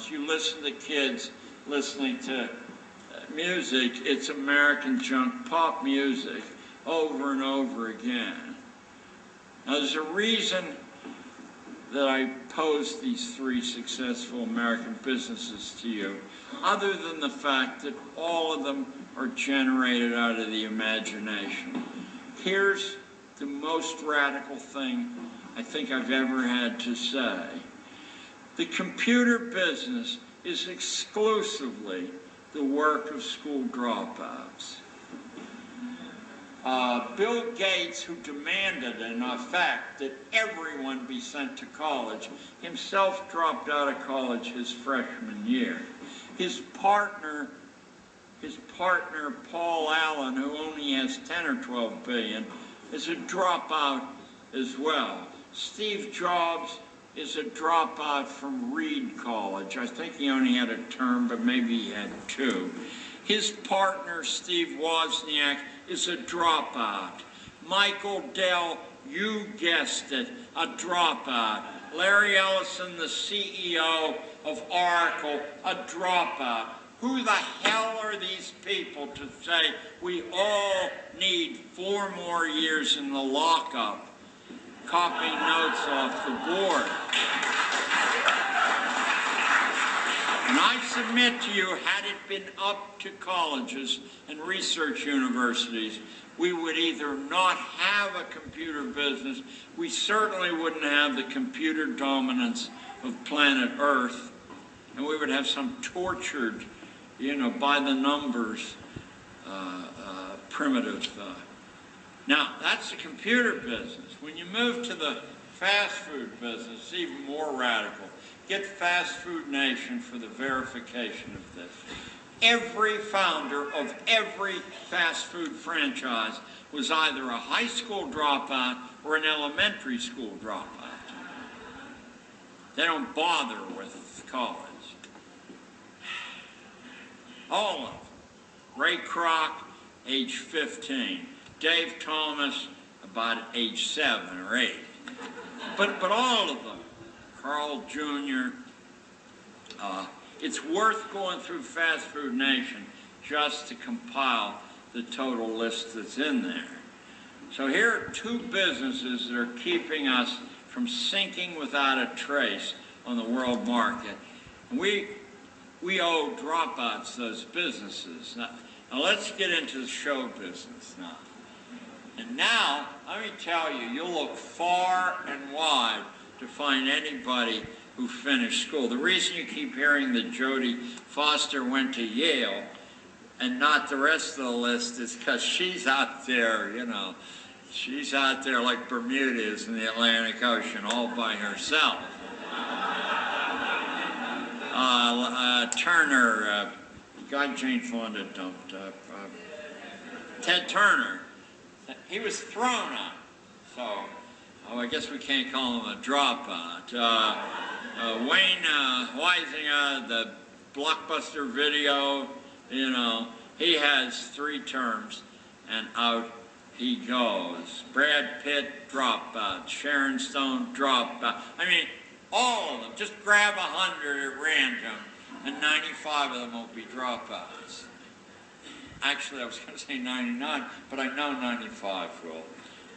kindergartens, you listen to kids listening to music, it's American junk pop music over and over again. Now there's a reason that I posed these 3 successful American businesses to you, other than the fact that all of them are generated out of the imagination. Here's the most radical thing I think I've ever had to say. The computer business is exclusively the work of school dropouts. Bill Gates, who demanded, in effect, that everyone be sent to college, himself dropped out of college his freshman year. His partner, Paul Allen, who only has 10 or 12 billion, is a dropout as well. Steve Jobs is a dropout from Reed College. I think he only had a term, but maybe he had 2. His partner, Steve Wozniak, is a dropout. Michael Dell, you guessed it, a dropout. Larry Ellison, the CEO of Oracle, a dropout. Who the hell are these people to say we all need 4 more years in the lockup, copying notes off the board? And I submit to you, had it been up to colleges and research universities, we would either not have a computer business, we certainly wouldn't have the computer dominance of planet Earth, and we would have some tortured, by the numbers, primitive. Now, that's the computer business. When you move to the fast food business, it's even more radical. Get Fast Food Nation for the verification of this. Every founder of every fast food franchise was either a high school dropout or an elementary school dropout. They don't bother with college. All of them. Ray Kroc, age 15. Dave Thomas, about age 7 or 8. But all of them. Carl Jr. It's worth going through Fast Food Nation just to compile the total list that's in there. So here are 2 businesses that are keeping us from sinking without a trace on the world market. And we owe dropouts those businesses. Now let's get into the show business now. And now, let me tell you, you'll look far and wide to find anybody who finished school. The reason you keep hearing that Jodie Foster went to Yale and not the rest of the list is because she's out there, she's out there like Bermuda is in the Atlantic Ocean all by herself. Turner, God, Jane Fonda dumped up. Ted Turner, he was thrown out, so I guess we can't call him a dropout. Wayne Huizinga, the Blockbuster Video, he has 3 terms, and out he goes. Brad Pitt, dropout. Sharon Stone, dropout. I mean, all of them. Just grab 100 at random, and 95 of them will be dropouts. Actually, I was going to say 99, but I know 95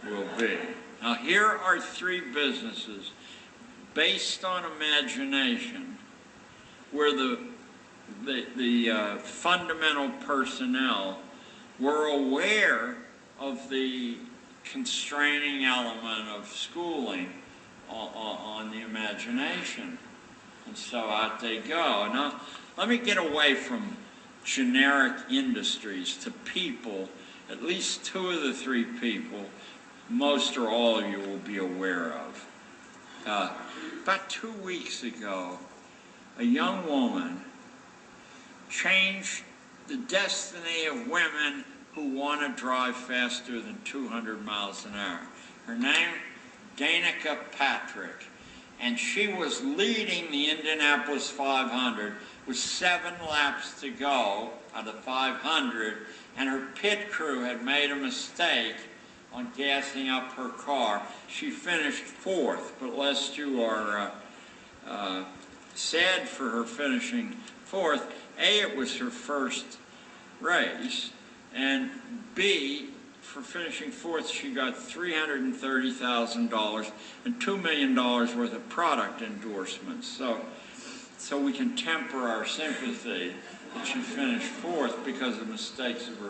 will be. Now, here are 3 businesses based on imagination where the fundamental personnel were aware of the constraining element of schooling on the imagination. And so out they go. Now, let me get away from generic industries to people, at least 2 of the 3 people most or all of you will be aware of. About 2 weeks ago, a young woman changed the destiny of women who want to drive faster than 200 miles an hour. Her name, Danica Patrick, and she was leading the Indianapolis 500 with 7 laps to go out of 500, and her pit crew had made a mistake on gassing up her car. She finished 4th, but lest you are sad for her finishing fourth. A, it was her first race, and B, for finishing fourth, she got $330,000 and $2 million worth of product endorsements. So we can temper our sympathy that she finished fourth because of mistakes of her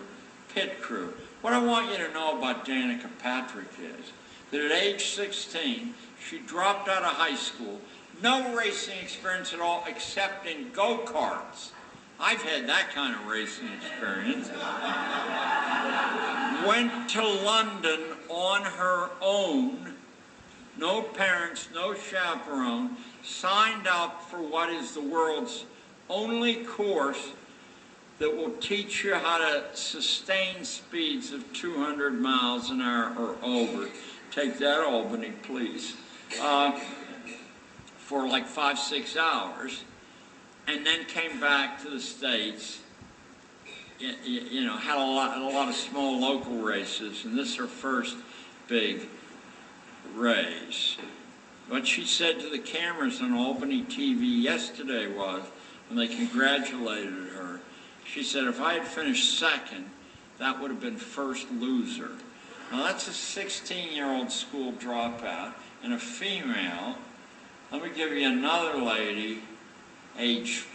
pit crew. What I want you to know about Danica Patrick is that at age 16, she dropped out of high school, no racing experience at all except in go-karts. I've had that kind of racing experience. Went to London on her own, no parents, no chaperone, signed up for what is the world's only course that will teach you how to sustain speeds of 200 miles an hour or over. Take that, Albany, please. For like 5-6 hours, and then came back to the States. You know, had a lot of small local races, and this is her first big race. What she said to the cameras on Albany TV yesterday was, when they congratulated her, she said, if I had finished second, that would have been first loser. Now that's a 16-year-old school dropout and a female. Let me give you another lady, age